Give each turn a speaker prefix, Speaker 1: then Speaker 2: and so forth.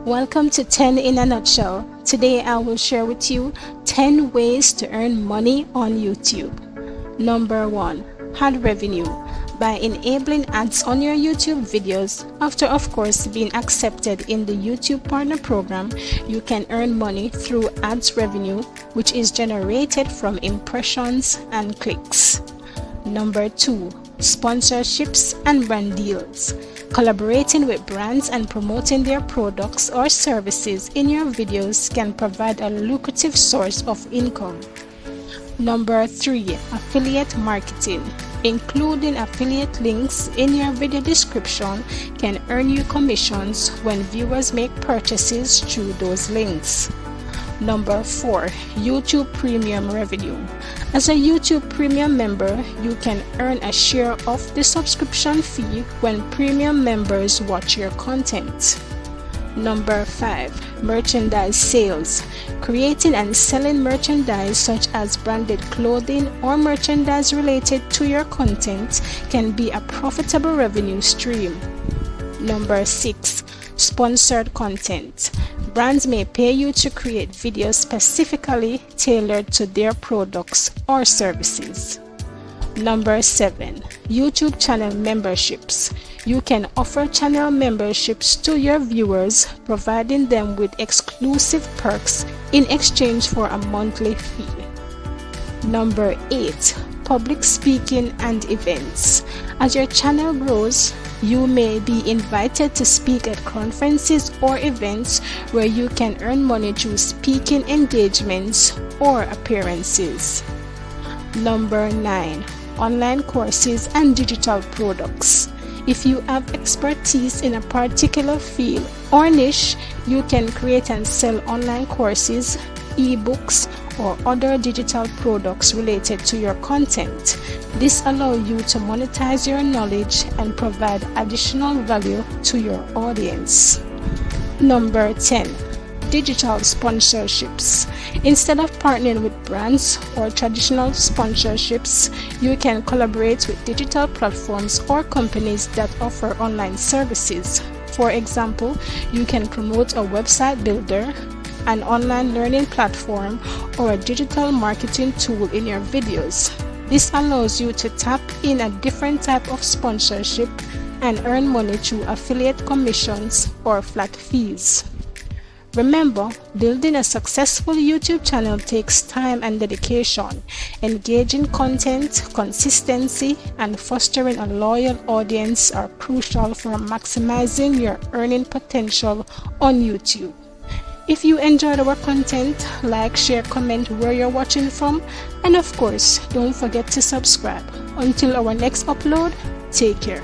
Speaker 1: Welcome to 10 in a nutshell. Today I will share with you 10 ways to earn money on YouTube. Number 1. Ad revenue. By enabling ads on your YouTube videos, after of course being accepted in the YouTube Partner Program, you can earn money through ads revenue, which is generated from impressions and clicks. Number 2. Sponsorships and brand deals. Collaborating with brands and promoting their products or services in your videos can provide a lucrative source of income. Number 3. Affiliate marketing. Including affiliate links in your video description can earn you commissions when viewers make purchases through those links. Number 4. YouTube Premium revenue. As a YouTube Premium member, you can earn a share of the subscription fee when premium members watch your content. Number 5. Merchandise sales. Creating and selling merchandise such as branded clothing or merchandise related to your content can be a profitable revenue stream. Number 6. Sponsored content. Brands may pay you to create videos specifically tailored to their products or services. Number 7. YouTube channel memberships. You can offer channel memberships to your viewers, providing them with exclusive perks in exchange for a monthly fee. Number 8. Public speaking and events. As your channel grows, you may be invited to speak at conferences or events where you can earn money through speaking engagements or appearances. Number 9. Online courses and digital products. If you have expertise in a particular field or niche, you can create and sell online courses, ebooks, or other digital products related to your content. This allows you to monetize your knowledge and provide additional value to your audience. Number 10. Digital sponsorships. Instead of partnering with brands or traditional sponsorships, you can collaborate with digital platforms or companies that offer online services. For example, you can promote a website builder, an online learning platform, or a digital marketing tool in your videos. This allows you to tap in a different type of sponsorship and earn money through affiliate commissions or flat fees. Remember, building a successful YouTube channel takes time and dedication. Engaging content, consistency, and fostering a loyal audience are crucial for maximizing your earning potential on YouTube. If you enjoyed our content, like, share, comment where you're watching from, and of course, don't forget to subscribe. Until our next upload, take care.